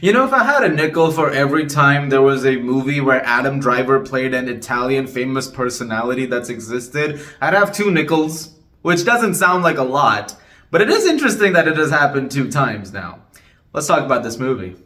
You know, if I had a nickel for every time there was a movie where Adam Driver played an Italian famous personality that's existed, I'd have two nickels, which doesn't sound like a lot, but it is interesting that it has happened two times now. Let's talk about this movie.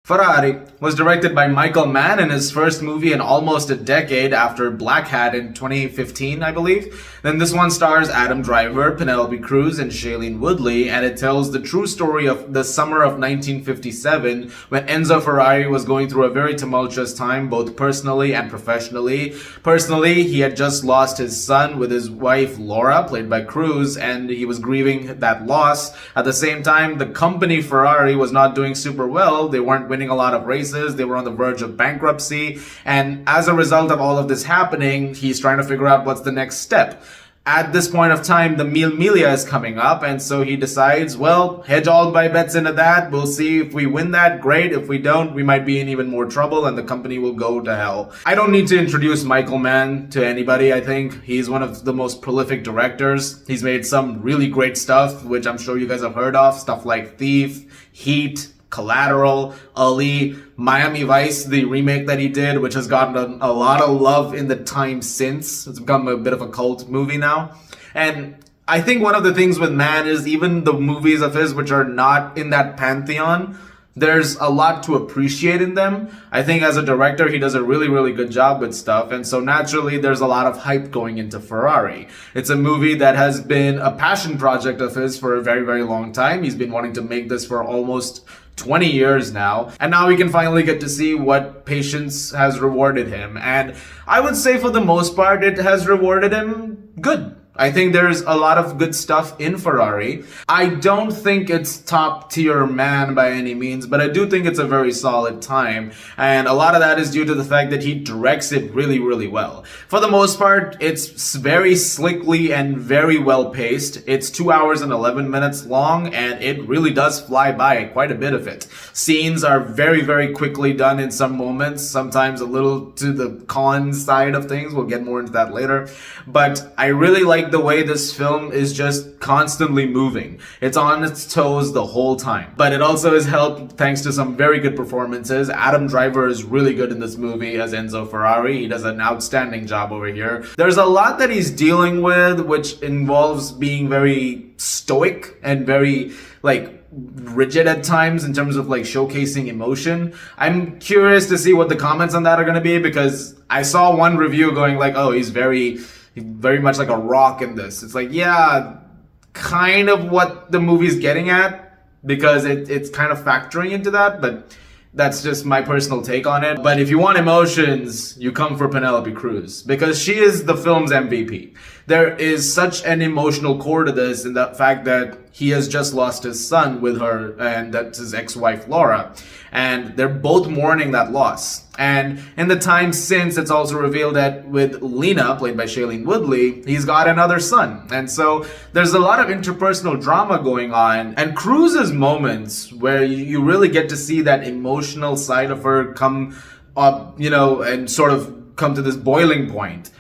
Ferrari was directed by Michael Mann in his first movie in almost a decade after Black Hat in 2015, I believe. Then this one stars Adam Driver, Penelope Cruz, and Shailene Woodley, and it tells the true story of the summer of 1957 when Enzo Ferrari was going through a very tumultuous time, both personally and professionally. Personally, he had just lost his son with his wife Laura, played by Cruz, and he was grieving that loss. At the same time, the company Ferrari was not doing super well. They weren't winning a lot of races. They were on the verge of bankruptcy. And as a result of all of this happening, he's trying to figure out what's the next step. At this point of time, the Mille Miglia is coming up, and so he decides, well, hedge all my bets into that. We'll see if we win that, great. If we don't, we might be in even more trouble and the company will go to hell. I don't need to introduce Michael Mann to anybody, I think. He's one of the most prolific directors. He's made some really great stuff, which I'm sure you guys have heard of. Stuff like Thief, Heat, Collateral, Ali, Miami Vice, the remake that he did, which has gotten a lot of love in the time since. It's become a bit of a cult movie now. And I think one of the things with Mann is even the movies of his which are not in that pantheon, there's a lot to appreciate in them. I think as a director, he does a really, really good job with stuff. And so naturally, there's a lot of hype going into Ferrari. It's a movie that has been a passion project of his for a very, very long time. He's been wanting to make this for almost 20 years now. And now we can finally get to see what patience has rewarded him. And I would say for the most part, it has rewarded him good. I think there's a lot of good stuff in Ferrari. I don't think it's top tier Man by any means, but I do think it's a very solid time. And a lot of that is due to the fact that he directs it really, really well. For the most part, it's very slickly and very well paced. It's 2 hours and 11 minutes long, and it really does fly by, quite a bit of it. Scenes are very, very quickly done in some moments, sometimes a little to the con side of things. We'll get more into that later. But I really like the way this film is just constantly moving. It's on its toes the whole time. But it also is helped thanks to some very good performances. Adam Driver is really good in this movie as Enzo Ferrari. He does an outstanding job over here. There's a lot that he's dealing with, which involves being very stoic and very, rigid at times in terms of showcasing emotion. I'm curious to see what the comments on that are going to be, because I saw one review going oh, he's very much like a rock in this. It's yeah, kind of what the movie's getting at, because it's kind of factoring into that, but that's just my personal take on it. But if you want emotions, you come for Penelope Cruz, because she is the film's MVP. There is such an emotional core to this, in the fact that he has just lost his son with her, and that's his ex-wife Laura. And they're both mourning that loss. And in the time since, it's also revealed that with Lena, played by Shailene Woodley, he's got another son. And so there's a lot of interpersonal drama going on. And Cruz's moments where you really get to see that emotional side of her come up, and sort of come to this boiling point.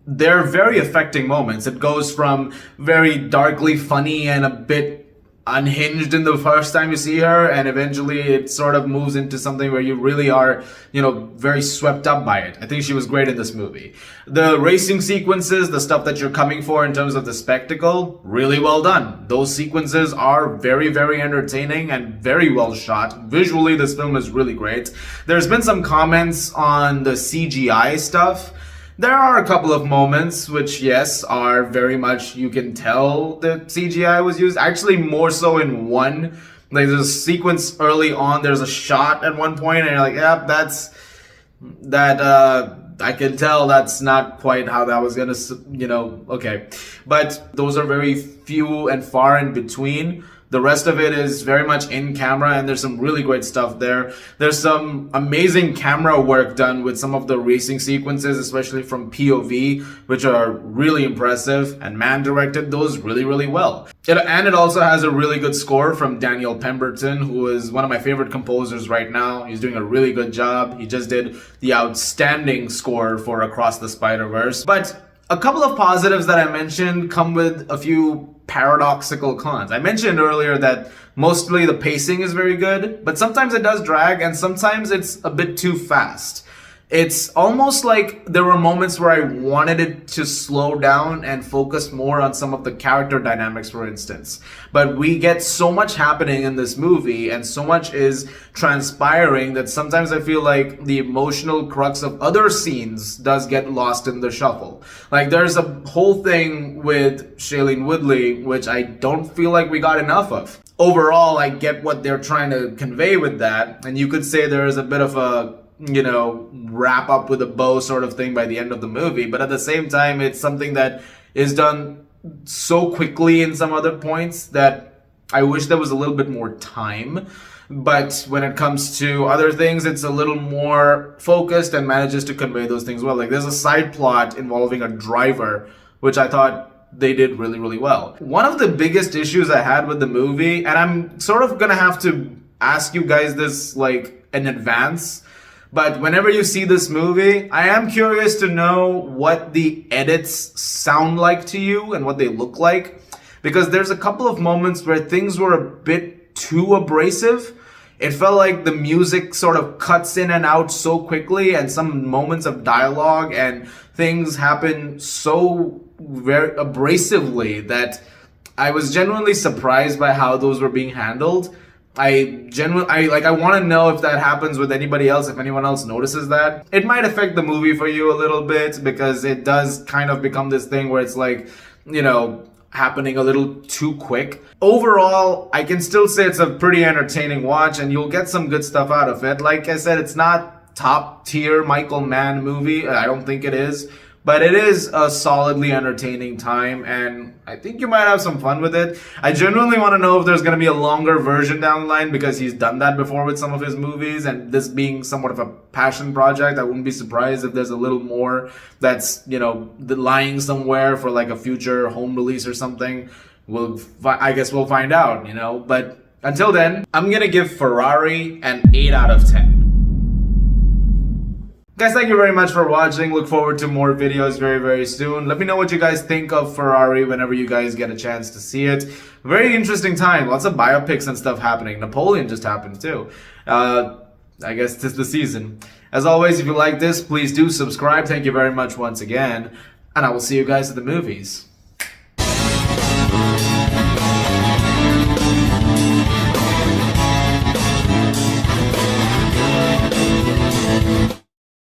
They're very affecting moments. It goes from very darkly funny and a bit unhinged in the first time you see her, and eventually it sort of moves into something where you really are, very swept up by it. I think she was great in this movie. The racing sequences, the stuff that you're coming for in terms of the spectacle, really well done. Those sequences are very, very entertaining and very well shot. Visually, this film is really great. There's been some comments on the CGI stuff. There are a couple of moments which, yes, are very much, you can tell that CGI was used. Actually, more so in one. There's a sequence early on, there's a shot at one point, and you're like, yeah, I can tell that's not quite how that was gonna, okay. But those are very few and far in between. The rest of it is very much in camera, and there's some really great stuff there. There's some amazing camera work done with some of the racing sequences, especially from POV, which are really impressive, and Mann directed those really, really well. And it also has a really good score from Daniel Pemberton, who is one of my favorite composers right now. He's doing a really good job. He just did the outstanding score for Across the Spider-Verse. But A couple of positives that I mentioned come with a few paradoxical cons. I mentioned earlier that mostly the pacing is very good, but sometimes it does drag and sometimes it's a bit too fast. It's almost like there were moments where I wanted it to slow down and focus more on some of the character dynamics, for instance. But we get so much happening in this movie and so much is transpiring that sometimes I feel like the emotional crux of other scenes does get lost in the shuffle. Like there's a whole thing with Shailene Woodley, which I don't feel like we got enough of. Overall, I get what they're trying to convey with that, and you could say there is a bit of a wrap up with a bow sort of thing by the end of the movie, but at the same time it's something that is done so quickly in some other points that I wish there was a little bit more time. But when it comes to other things, it's a little more focused and manages to convey those things well. Like there's a side plot involving a driver, which I thought they did really, really well. One of the biggest issues I had with the movie, and I'm sort of gonna have to ask you guys this like in advance, but whenever you see this movie, I am curious to know what the edits sound like to you and what they look like. Because there's a couple of moments where things were a bit too abrasive. It felt like the music sort of cuts in and out so quickly, and some moments of dialogue and things happen so very abrasively that I was genuinely surprised by how those were being handled. I want to know if that happens with anybody else, if anyone else notices that. It might affect the movie for you a little bit because it does kind of become this thing where it's like, happening a little too quick. Overall, I can still say it's a pretty entertaining watch and you'll get some good stuff out of it. Like I said, it's not top tier Michael Mann movie. I don't think it is. But it is a solidly entertaining time, and I think you might have some fun with it. I genuinely want to know if there's going to be a longer version down the line, because he's done that before with some of his movies, and this being somewhat of a passion project, I wouldn't be surprised if there's a little more that's, lying somewhere for like a future home release or something. I guess we'll find out, But until then, I'm going to give Ferrari an 8 out of 10. Guys, thank you very much for watching. Look forward to more videos very, very soon. Let me know what you guys think of Ferrari whenever you guys get a chance to see it. Very interesting time. Lots of biopics and stuff happening. Napoleon just happened too. I guess 'tis the season. As always, if you like this, please do subscribe. Thank you very much once again. And I will see you guys at the movies.